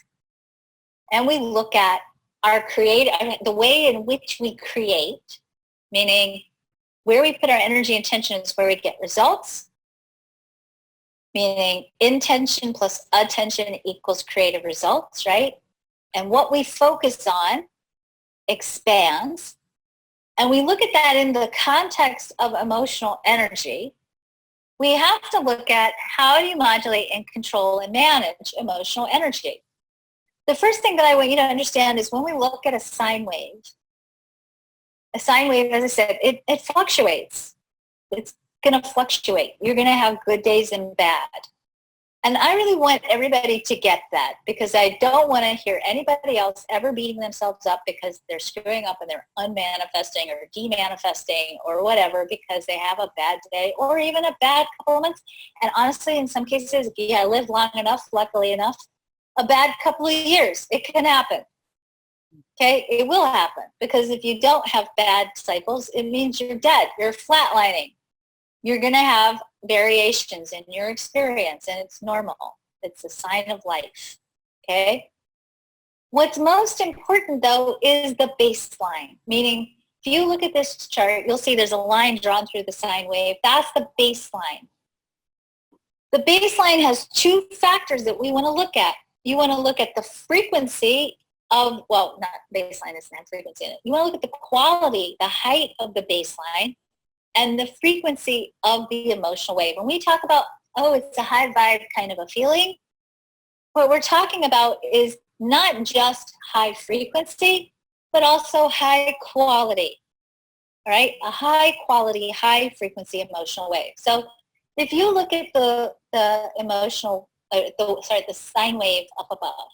and we look at the way in which we create, meaning where we put our energy and attention is where we get results, meaning intention plus attention equals creative results, right? And what we focus on expands. And we look at that in the context of emotional energy. We have to look at how do you modulate and control and manage emotional energy. The first thing that I want you to understand is when we look at a sine wave, as I said, it fluctuates. It's going to fluctuate. You're going to have good days and bad. And I really want everybody to get that, because I don't want to hear anybody else ever beating themselves up because they're screwing up and they're unmanifesting or demanifesting or whatever because they have a bad day or even a bad couple of months. And honestly, in some cases, if you live long enough, luckily enough, a bad couple of years, it can happen. Okay, it will happen, because if you don't have bad cycles, it means you're dead. You're flatlining. You're going to have variations in your experience, and it's normal. It's a sign of life, okay? What's most important, though, is the baseline, meaning if you look at this chart, you'll see there's a line drawn through the sine wave. That's the baseline. The baseline has two factors that we want to look at. You want to look at the frequency of, well, not baseline, it's not frequency in it. You want to look at the quality, the height of the baseline, and the frequency of the emotional wave. When we talk about, oh, it's a high vibe kind of a feeling, what we're talking about is not just high frequency, but also high quality, all right? A high quality, high frequency emotional wave. So if you look at the emotional, the sine wave up above,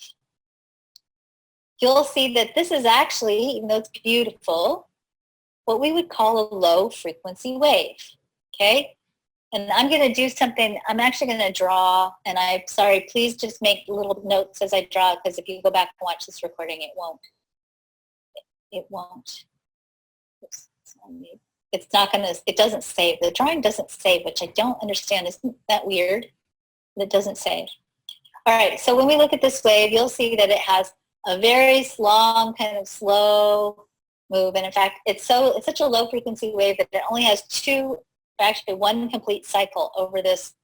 you'll see that this is actually, even though it's beautiful, what we would call a low frequency wave, okay? And I'm going to do something, I'm actually going to draw, and I'm sorry, please just make little notes as I draw, because if you go back and watch this recording, it won't. It's not going to, it doesn't save. The drawing doesn't save, which I don't understand. Isn't that weird? It doesn't save. All right, so when we look at this wave, you'll see that it has a very long, kind of slow move. And in fact, it's such a low frequency wave that it only has two actually one complete cycle over this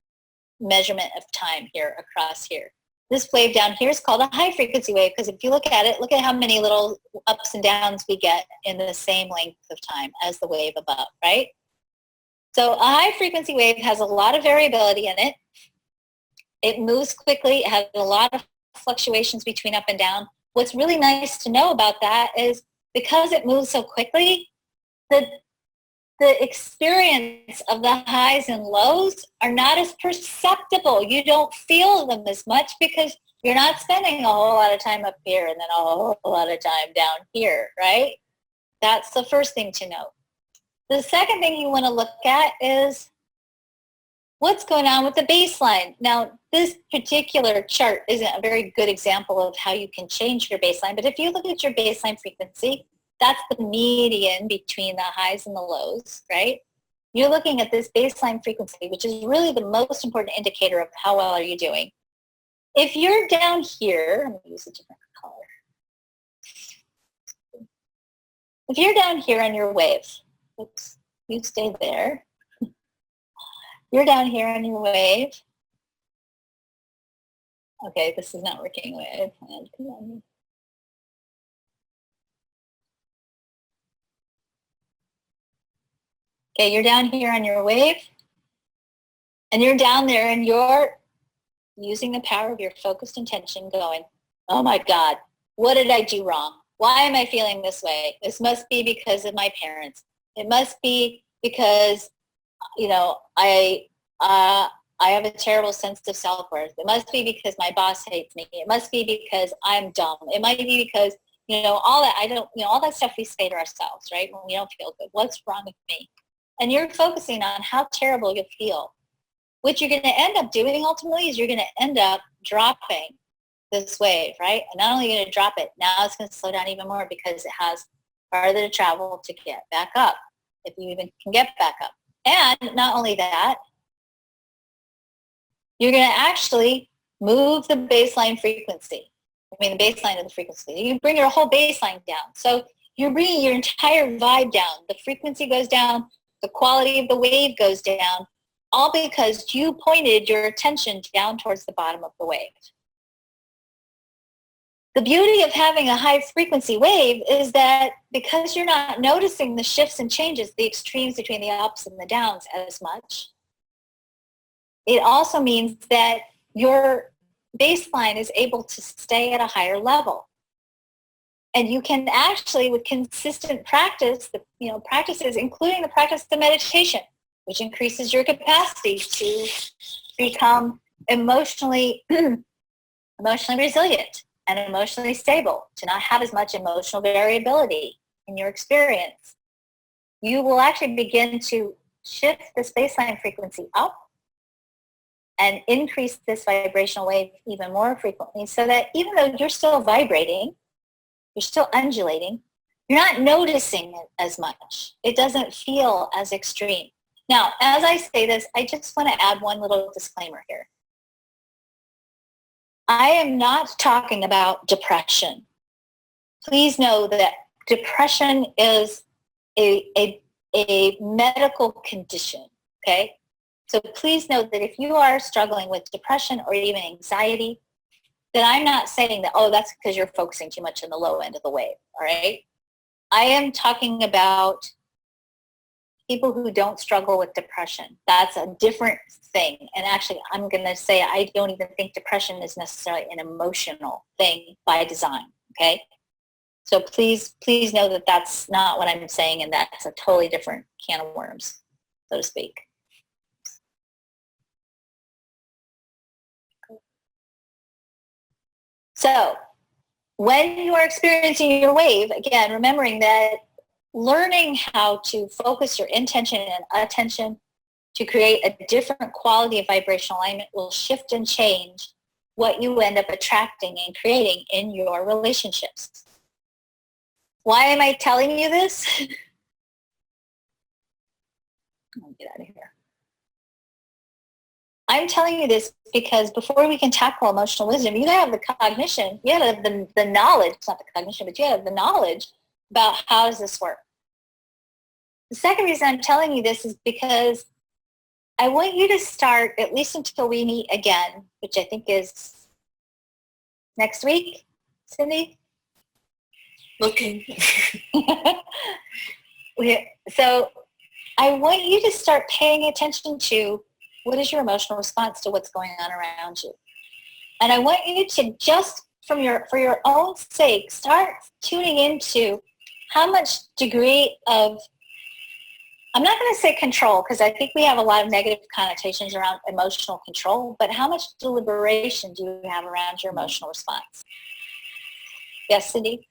measurement of time here across here. This wave down here is called a high frequency wave because if you look at it, look at how many little ups and downs we get in the same length of time as the wave above, right? So a high frequency wave has a lot of variability in it. It moves quickly. It has a lot of fluctuations between up and down. What's really nice to know about that is because it moves so quickly, the experience of the highs and lows are not as perceptible. You don't feel them as much because you're not spending a whole lot of time up here and then a whole lot of time down here, right? That's the first thing to know. The second thing you want to look at is what's going on with the baseline. Now, this particular chart isn't a very good example of how you can change your baseline, but if you look at your baseline frequency, that's the median between the highs and the lows, right? You're looking at this baseline frequency, which is really the most important indicator of how well are you doing. If you're down here, I'm going to use a different color. If you're down here on your wave, oops, you stay there. You're down here on your wave. Okay, this is not working wave. Okay, you're down here on your wave, and you're down there and you're using the power of your focused intention going, oh my God, what did I do wrong? Why am I feeling this way? This must be because of my parents. It must be because, you know, I have a terrible sense of self-worth. It must be because my boss hates me. It must be because I'm dumb. It might be because, you know, all that, all that stuff we say to ourselves, right? When we don't feel good. What's wrong with me? And you're focusing on how terrible you'll feel. What you're going to end up doing ultimately is you're going to end up dropping this wave, right? And not only are you going to drop it, now it's going to slow down even more because it has farther to travel to get back up, if you even can get back up. And not only that, you're going to actually move the baseline frequency. The baseline of the frequency. You bring your whole baseline down. So you're bringing your entire vibe down. The frequency goes down. The quality of the wave goes down, all because you pointed your attention down towards the bottom of the wave. The beauty of having a high frequency wave is that because you're not noticing the shifts and changes, the extremes between the ups and the downs as much, it also means that your baseline is able to stay at a higher level. And you can actually, with consistent practice, practices, including the practice of meditation, which increases your capacity to become emotionally resilient and emotionally stable, to not have as much emotional variability in your experience. You will actually begin to shift this baseline frequency up and increase this vibrational wave even more frequently so that even though you're still vibrating, you're still undulating, you're not noticing it as much. It doesn't feel as extreme. Now, as I say this, I just want to add one little disclaimer here. I am not talking about depression. Please know that depression is a medical condition, okay? So please know that if you are struggling with depression or even anxiety, then I'm not saying that, oh, that's because you're focusing too much on the low end of the wave, all right? I am talking about people who don't struggle with depression. That's a different thing. And actually, I'm going to say I don't even think depression is necessarily an emotional thing by design, okay? So please know that that's not what I'm saying, and that's a totally different can of worms, so to speak. So when you are experiencing your wave, again, remembering that learning how to focus your intention and attention to create a different quality of vibrational alignment will shift and change what you end up attracting and creating in your relationships. Why am I telling you this? Let me get out of here. I'm telling you this because before we can tackle emotional wisdom, you have the cognition, you have the knowledge, it's not the cognition, but you have the knowledge about how does this work. The second reason I'm telling you this is because I want you to start, at least until we meet again, which I think is next week, Cindy? Looking. So I want you to start paying attention to what is your emotional response to what's going on around you. And I want you to just, for your own sake, start tuning into how much degree of, I'm not going to say control, because I think we have a lot of negative connotations around emotional control, but how much deliberation do you have around your emotional response? Yes, Cindy?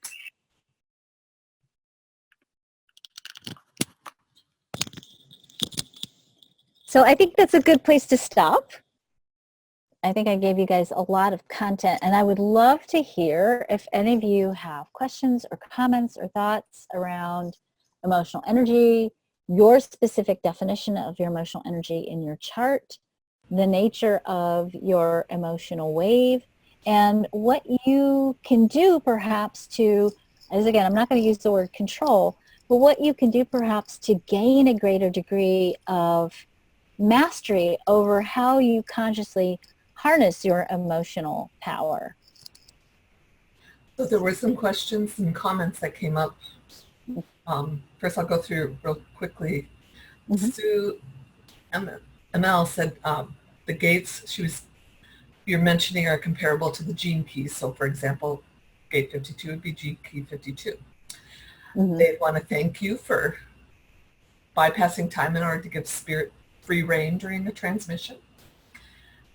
So I think that's a good place to stop. I think I gave you guys a lot of content, and I would love to hear if any of you have questions or comments or thoughts around emotional energy, your specific definition of your emotional energy in your chart, the nature of your emotional wave, and what you can do perhaps to, as again, I'm not going to use the word control, but what you can do perhaps to gain a greater degree of mastery over how you consciously harness your emotional power. So there were some questions and comments that came up. First, I'll go through real quickly. Mm-hmm. Sue ML said the gates you're mentioning are comparable to the gene keys. So for example, gate 52 would be gene key 52. Mm-hmm. They want to thank you for bypassing time in order to give spirit free reign during the transmission.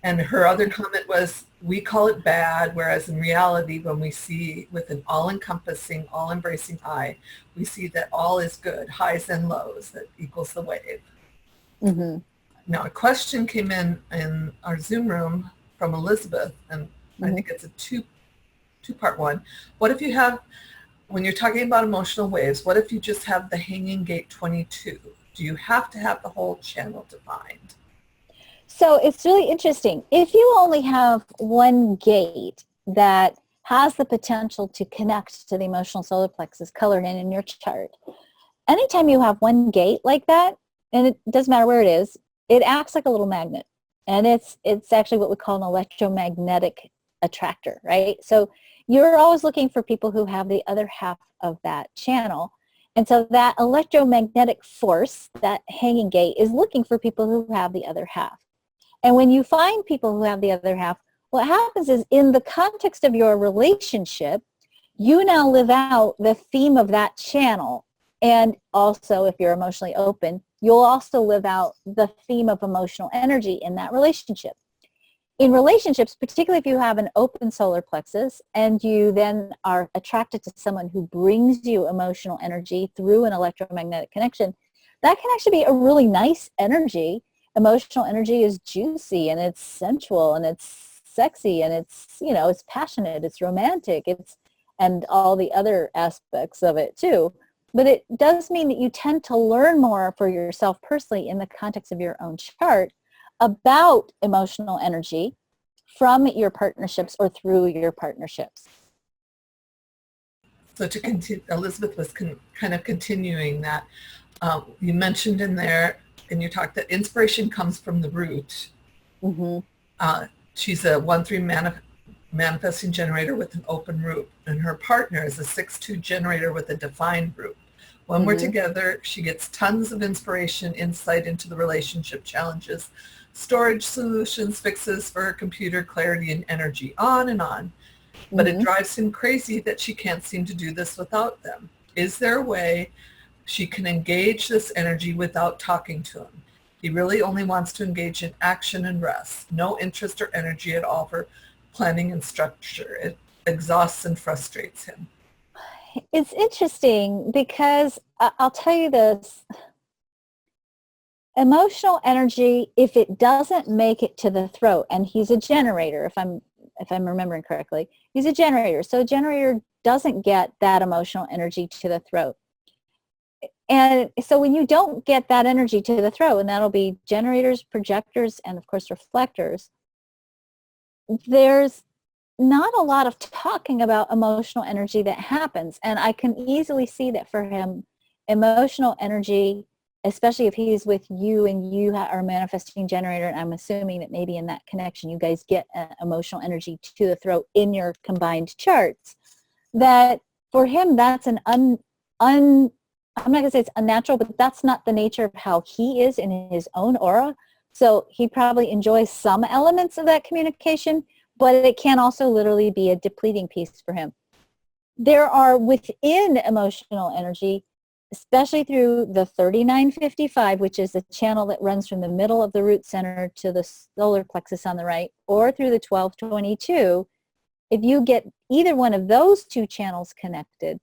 And her other comment was, we call it bad, whereas in reality, when we see with an all-encompassing, all-embracing eye, we see that all is good, highs and lows, that equals the wave. Mm-hmm. Now, a question came in our Zoom room from Elizabeth, and I think it's a two-part one. What if you have, when you're talking about emotional waves, what if you just have the hanging gate 22? Do you have to have the whole channel defined? So it's really interesting. If you only have one gate that has the potential to connect to the emotional solar plexus colored in your chart, anytime you have one gate like that, and it doesn't matter where it is, it acts like a little magnet. And it's actually what we call an electromagnetic attractor, right? So you're always looking for people who have the other half of that channel. And so that electromagnetic force, that hanging gate, is looking for people who have the other half. And when you find people who have the other half, what happens is in the context of your relationship, you now live out the theme of that channel. And also, if you're emotionally open, you'll also live out the theme of emotional energy in that relationship. In relationships, particularly if you have an open solar plexus and you then are attracted to someone who brings you emotional energy through an electromagnetic connection, that can actually be a really nice energy. Emotional energy is juicy and it's sensual and it's sexy and it's, it's passionate, it's romantic, and all the other aspects of it too. But it does mean that you tend to learn more for yourself personally in the context of your own chart about emotional energy from your partnerships or through your partnerships. So to continue, Elizabeth was kind of continuing that. You mentioned in there, in your talk, that inspiration comes from the root. Mm-hmm. She's a 1-3 manifesting generator with an open root, and her partner is a 6-2 generator with a defined root. When we're together, she gets tons of inspiration, insight into the relationship challenges, storage solutions, fixes for her computer, clarity and energy, on and on. But it drives him crazy that she can't seem to do this without them. Is there a way she can engage this energy without talking to him? He really only wants to engage in action and rest. No interest or energy at all for planning and structure. It exhausts and frustrates him. It's interesting because I'll tell you this. Emotional energy, if it doesn't make it to the throat, and he's a generator, if I'm remembering correctly, he's a generator. So a generator doesn't get that emotional energy to the throat. And so when you don't get that energy to the throat, and that'll be generators, projectors, and of course reflectors, there's not a lot of talking about emotional energy that happens. And I can easily see that for him, emotional energy especially if he's with you and you are a manifesting generator, and I'm assuming that maybe in that connection you guys get emotional energy to the throat in your combined charts, that for him that's an I'm not going to say it's unnatural, but that's not the nature of how he is in his own aura. So he probably enjoys some elements of that communication, but it can also literally be a depleting piece for him. There are within emotional energy, especially through the 3955, which is the channel that runs from the middle of the root center to the solar plexus on the right, or through the 1222, if you get either one of those two channels connected,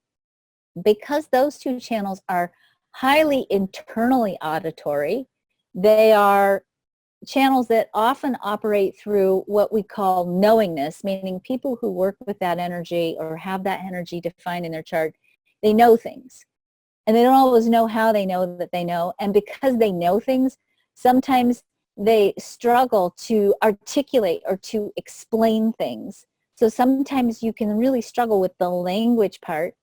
because those two channels are highly internally auditory, they are channels that often operate through what we call knowingness, meaning people who work with that energy or have that energy defined in their chart, they know things. And they don't always know how they know that they know. And because they know things, sometimes they struggle to articulate or to explain things. So sometimes you can really struggle with the language part.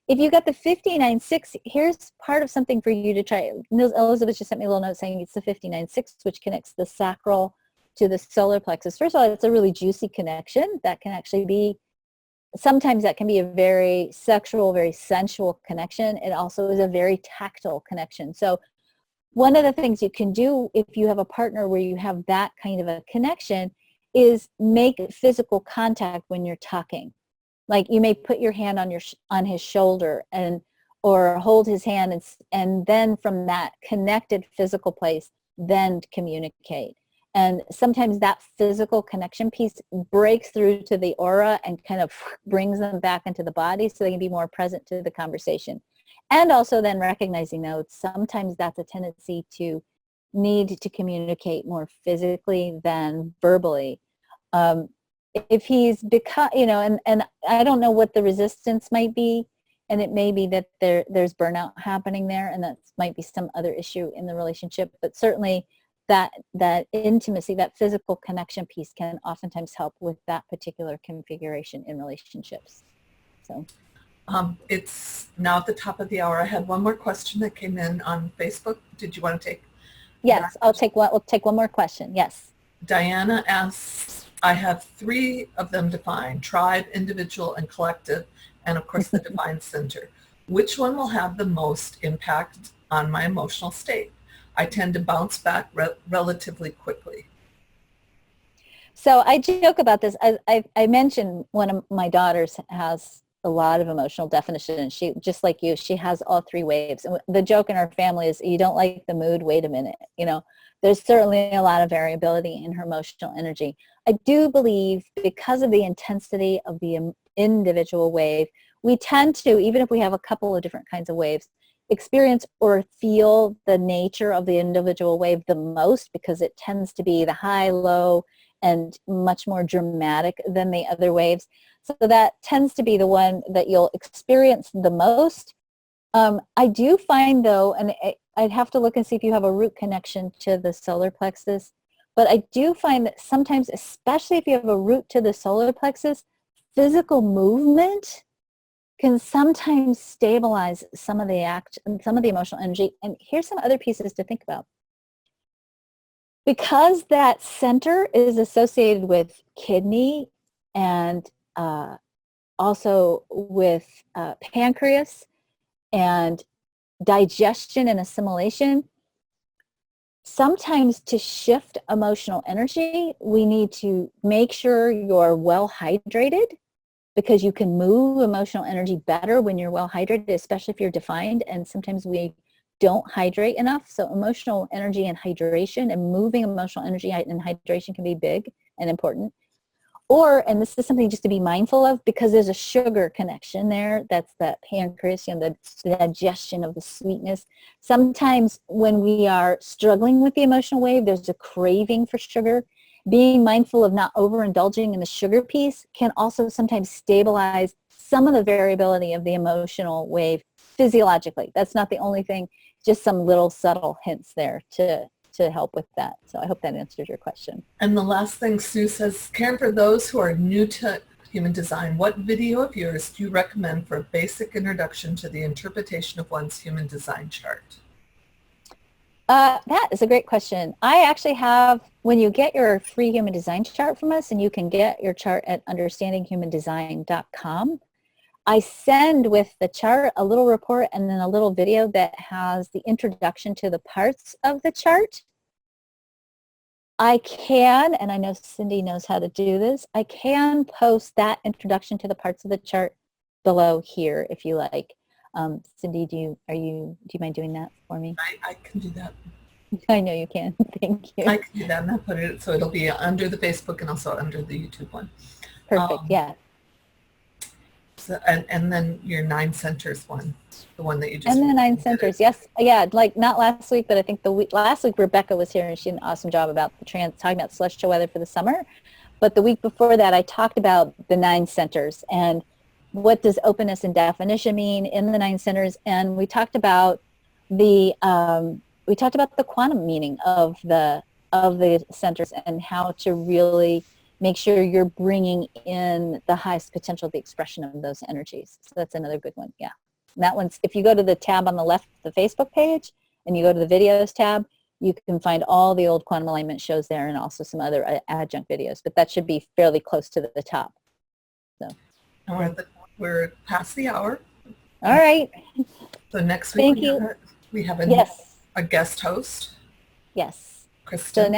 If you got the 59.6, here's part of something for you to try. Elizabeth just sent me a little note saying it's the 59.6, which connects the sacral to the solar plexus. First of all, it's a really juicy connection. That can actually be, sometimes that can be a very sexual, very sensual connection. It also is a very tactile connection. So one of the things you can do if you have a partner where you have that kind of a connection is make physical contact when you're talking. Like you may put your hand on his shoulder or hold his hand and then from that connected physical place, then communicate. And sometimes that physical connection piece breaks through to the aura and kind of brings them back into the body so they can be more present to the conversation. And also then recognizing though, sometimes that's a tendency to need to communicate more physically than verbally. If he's become, and I don't know what the resistance might be, and it may be that there's burnout happening there, and that might be some other issue in the relationship, but certainly that intimacy, that physical connection piece can oftentimes help with that particular configuration in relationships. So it's now at the top of the hour. I had one more question that came in on Facebook. Did you want to take? Yes, I'll take one. We'll take one more question. Yes. Diana asks, I have 3 of them defined: tribe, individual, and collective, and of course the defined center. Which one will have the most impact on my emotional state? I tend to bounce back relatively quickly. So I joke about this. I mentioned one of my daughters has a lot of emotional definition, and she, just like you, she has all 3 waves. And the joke in our family is, you don't like the mood, wait a minute. There's certainly a lot of variability in her emotional energy. I do believe because of the intensity of the individual wave, we tend to, even if we have a couple of different kinds of waves, experience or feel the nature of the individual wave the most, because it tends to be the high, low, and much more dramatic than the other waves. So that tends to be the one that you'll experience the most. I do find though, and I'd have to look and see if you have a root connection to the solar plexus, but I do find that sometimes, especially if you have a root to the solar plexus, physical movement can sometimes stabilize some of the emotional energy. And here's some other pieces to think about. Because that center is associated with kidney and also with pancreas and digestion and assimilation, sometimes to shift emotional energy, we need to make sure you're well hydrated, because you can move emotional energy better when you're well hydrated, especially if you're defined, and sometimes we don't hydrate enough. So emotional energy and hydration, and moving emotional energy and hydration can be big and important. And this is something just to be mindful of, because there's a sugar connection there. That's that pancreas, the digestion of the sweetness. Sometimes when we are struggling with the emotional wave, there's a craving for sugar. Being mindful of not overindulging in the sugar piece can also sometimes stabilize some of the variability of the emotional wave physiologically. That's not the only thing, just some little subtle hints there to help with that. So I hope that answers your question. And the last thing Sue says, Karen, for those who are new to human design, what video of yours do you recommend for a basic introduction to the interpretation of one's human design chart? That is a great question. I actually have, when you get your free human design chart from us, and you can get your chart at understandinghumandesign.com, I send with the chart a little report and then a little video that has the introduction to the parts of the chart. I can, and I know Cindy knows how to do this, I can post that introduction to the parts of the chart below here if you like. Cindy, do you mind doing that for me? I can do that. I know you can. Thank you. I can do that, and I'll put it so it'll be under the Facebook and also under the YouTube one. Perfect. Yeah. So, and then your 9 centers one, the one that you just. And the 9 centers, yes, yeah. Like not last week, but I think last week Rebecca was here and she did an awesome job about talking about celestial weather for the summer. But the week before that, I talked about the 9 centers and what does openness and definition mean in the 9 centers, and we talked about the quantum meaning of the centers and how to really make sure you're bringing in the highest potential of the expression of those energies. So that's another good one. Yeah, and that one's, if you go to the tab on the left of the Facebook page and you go to the videos tab, you can find all the old quantum alignment shows there and also some other adjunct videos, but that should be fairly close to the top. So. And we're past the hour. All right. So next week we have a guest host. Yes. Kristen. So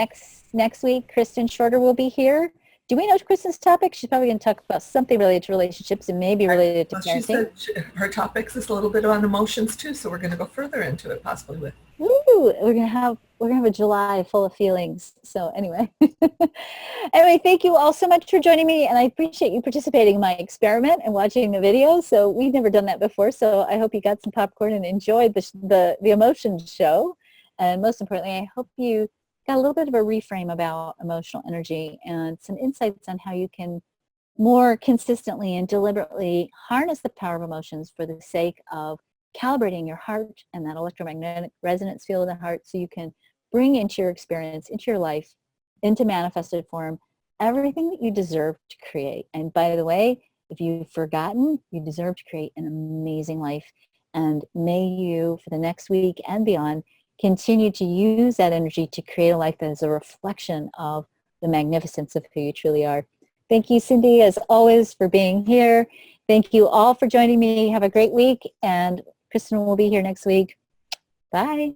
next week, Kristen Shorter will be here. Do we know Kristen's topic? She's probably going to talk about something related to relationships and maybe related to parenting. She said her topics is a little bit on emotions too, so we're going to go further into it possibly with. Ooh, we're gonna have a July full of feelings. So anyway, thank you all so much for joining me, and I appreciate you participating in my experiment and watching the videos. So we've never done that before, so I hope you got some popcorn and enjoyed the emotions show. And most importantly, I hope you got a little bit of a reframe about emotional energy and some insights on how you can more consistently and deliberately harness the power of emotions for the sake of calibrating your heart and that electromagnetic resonance field of the heart, so you can bring into your experience, into your life, into manifested form, everything that you deserve to create. And by the way, if you've forgotten, you deserve to create an amazing life. And may you, for the next week and beyond, continue to use that energy to create a life that is a reflection of the magnificence of who you truly are. Thank you, Cindy, as always, for being here. Thank you all for joining me. Have a great week, and Kristen will be here next week. Bye.